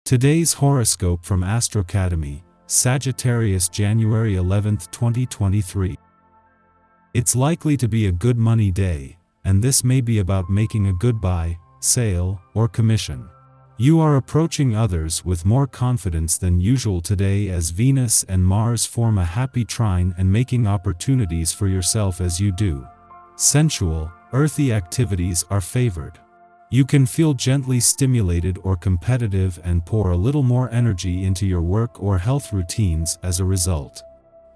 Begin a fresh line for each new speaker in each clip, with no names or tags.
Today's horoscope from Astrocademy, Sagittarius January 11th, 2023. It's likely to be a good money day, and this may be about making a good buy, sale, or commission. You are approaching others with more confidence than usual today as Venus and Mars form a happy trine and making opportunities for yourself as you do. Sensual, earthy activities are favored. You can feel gently stimulated or competitive and pour a little more energy into your work or health routines as a result.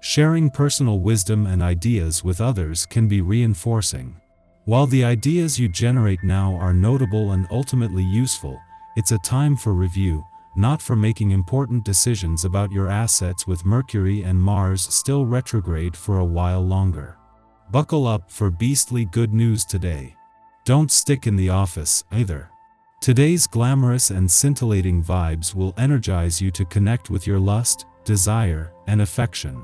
Sharing personal wisdom and ideas with others can be reinforcing. While the ideas you generate now are notable and ultimately useful, it's a time for review, not for making important decisions about your assets with Mercury and Mars still retrograde for a while longer. Buckle up for beastly good news today. Don't stick in the office, either. Today's glamorous and scintillating vibes will energize you to connect with your lust, desire, and affection.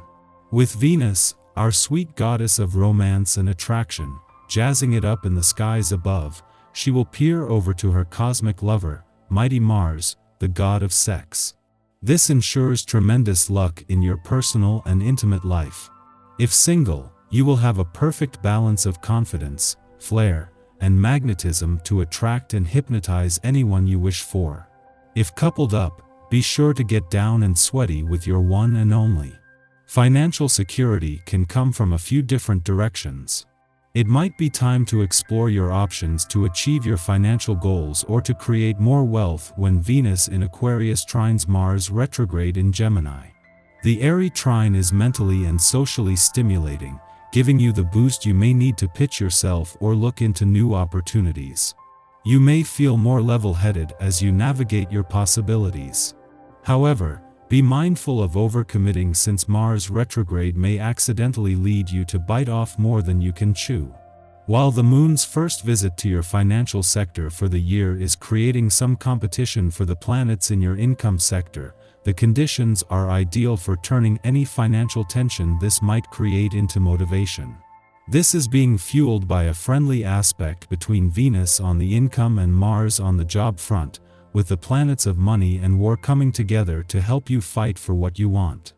With Venus, our sweet goddess of romance and attraction, jazzing it up in the skies above, she will peer over to her cosmic lover, mighty Mars, the god of sex. This ensures tremendous luck in your personal and intimate life. If single, you will have a perfect balance of confidence, flair, and magnetism to attract and hypnotize anyone you wish for. If coupled up, be sure to get down and sweaty with your one and only. Financial security can come from a few different directions. It might be time to explore your options to achieve your financial goals or to create more wealth when Venus in Aquarius trines Mars retrograde in Gemini. The airy trine is mentally and socially stimulating, giving you the boost you may need to pitch yourself or look into new opportunities. You may feel more level-headed as you navigate your possibilities. However, be mindful of overcommitting since Mars retrograde may accidentally lead you to bite off more than you can chew. While the moon's first visit to your financial sector for the year is creating some competition for the planets in your income sector, the conditions are ideal for turning any financial tension this might create into motivation. This is being fueled by a friendly aspect between Venus on the income and Mars on the job front, with the planets of money and war coming together to help you fight for what you want.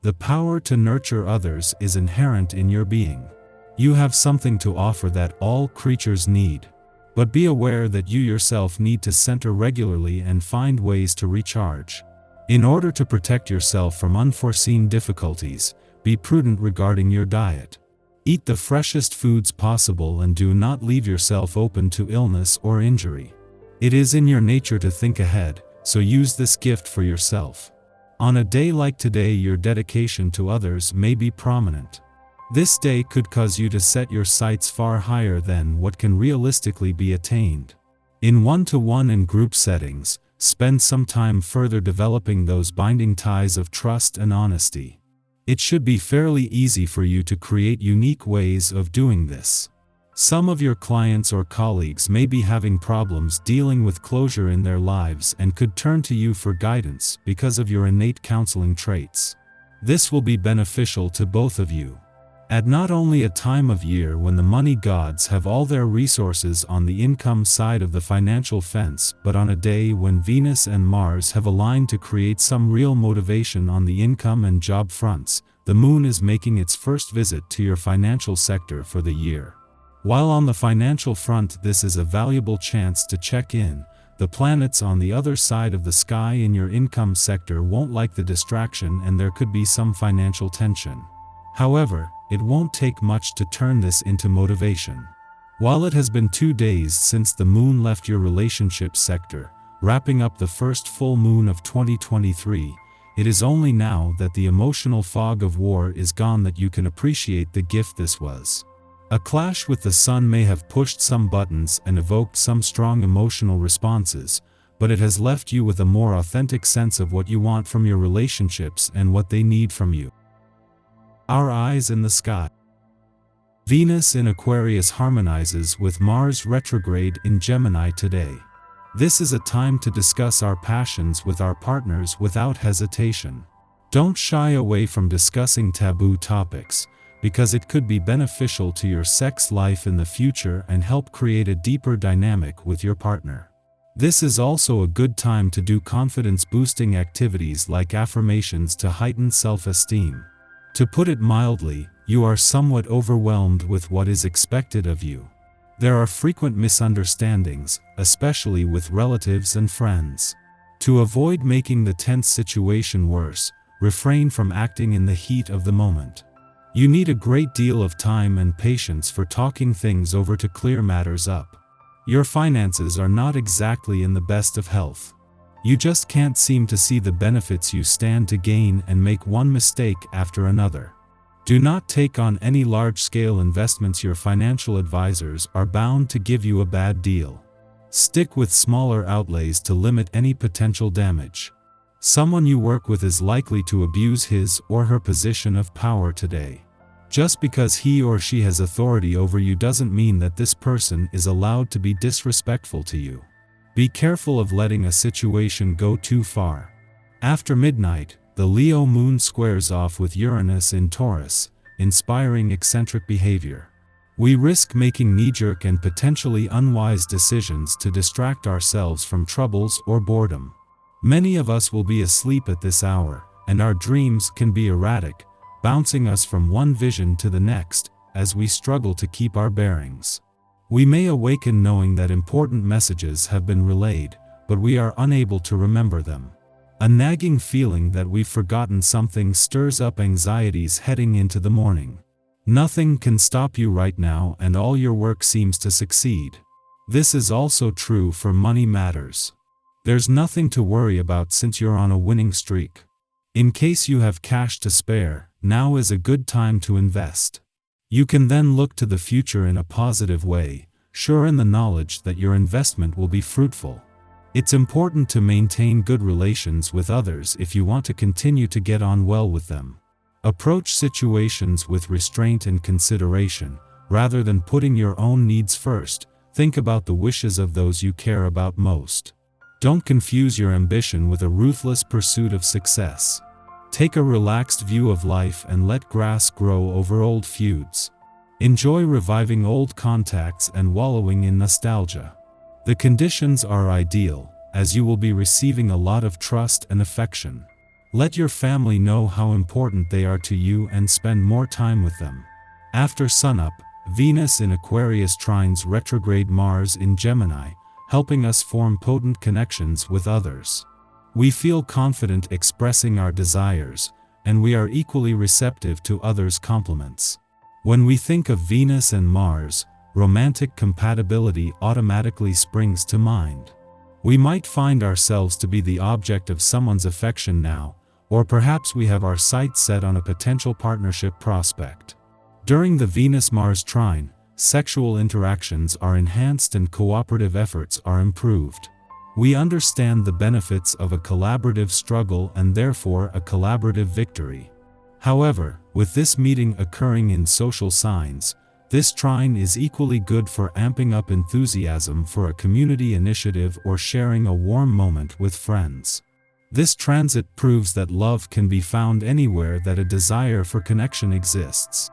The power to nurture others is inherent in your being. You have something to offer that all creatures need. But be aware that you yourself need to center regularly and find ways to recharge. In order to protect yourself from unforeseen difficulties, be prudent regarding your diet. Eat the freshest foods possible and do not leave yourself open to illness or injury. It is in your nature to think ahead, so use this gift for yourself. On a day like today, your dedication to others may be prominent. This day could cause you to set your sights far higher than what can realistically be attained. In one-to-one and group settings, spend some time further developing those binding ties of trust and honesty. It should be fairly easy for you to create unique ways of doing this. Some of your clients or colleagues may be having problems dealing with closure in their lives and could turn to you for guidance because of your innate counseling traits. This will be beneficial to both of you. At not only a time of year when the money gods have all their resources on the income side of the financial fence, but on a day when Venus and Mars have aligned to create some real motivation on the income and job fronts, the moon is making its first visit to your financial sector for the year. While on the financial front this is a valuable chance to check in, the planets on the other side of the sky in your income sector won't like the distraction and there could be some financial tension. However, it won't take much to turn this into motivation. While it has been 2 days since the moon left your relationship sector, wrapping up the first full moon of 2023, it is only now that the emotional fog of war is gone that you can appreciate the gift this was. A clash with the sun may have pushed some buttons and evoked some strong emotional responses, but it has left you with a more authentic sense of what you want from your relationships and what they need from you. Our eyes in the sky. Venus in Aquarius harmonizes with Mars retrograde in Gemini today. This is a time to discuss our passions with our partners without hesitation. Don't shy away from discussing taboo topics, because it could be beneficial to your sex life in the future and help create a deeper dynamic with your partner. This is also a good time to do confidence-boosting activities like affirmations to heighten self-esteem. To put it mildly, you are somewhat overwhelmed with what is expected of you. There are frequent misunderstandings, especially with relatives and friends. To avoid making the tense situation worse, refrain from acting in the heat of the moment. You need a great deal of time and patience for talking things over to clear matters up. Your finances are not exactly in the best of health. You just can't seem to see the benefits you stand to gain and make one mistake after another. Do not take on any large-scale investments. Your financial advisors are bound to give you a bad deal. Stick with smaller outlays to limit any potential damage. Someone you work with is likely to abuse his or her position of power today. Just because he or she has authority over you doesn't mean that this person is allowed to be disrespectful to you. Be careful of letting a situation go too far. After midnight, the Leo moon squares off with Uranus in Taurus, inspiring eccentric behavior. We risk making knee-jerk and potentially unwise decisions to distract ourselves from troubles or boredom. Many of us will be asleep at this hour, and our dreams can be erratic, bouncing us from one vision to the next, as we struggle to keep our bearings. We may awaken knowing that important messages have been relayed, but we are unable to remember them. A nagging feeling that we've forgotten something stirs up anxieties heading into the morning. Nothing can stop you right now, and all your work seems to succeed. This is also true for money matters. There's nothing to worry about since you're on a winning streak. In case you have cash to spare, now is a good time to invest. You can then look to the future in a positive way, sure in the knowledge that your investment will be fruitful. It's important to maintain good relations with others if you want to continue to get on well with them. Approach situations with restraint and consideration, rather than putting your own needs first. Think about the wishes of those you care about most. Don't confuse your ambition with a ruthless pursuit of success. Take a relaxed view of life and let grass grow over old feuds. Enjoy reviving old contacts and wallowing in nostalgia. The conditions are ideal, as you will be receiving a lot of trust and affection. Let your family know how important they are to you and spend more time with them. After sunup, Venus in Aquarius trines retrograde Mars in Gemini, helping us form potent connections with others. We feel confident expressing our desires, and we are equally receptive to others' compliments. When we think of Venus and Mars, romantic compatibility automatically springs to mind. We might find ourselves to be the object of someone's affection now, or perhaps we have our sights set on a potential partnership prospect. During the Venus-Mars trine, sexual interactions are enhanced and cooperative efforts are improved. We understand the benefits of a collaborative struggle and therefore a collaborative victory. However, with this meeting occurring in social signs, this trine is equally good for amping up enthusiasm for a community initiative or sharing a warm moment with friends. This transit proves that love can be found anywhere that a desire for connection exists.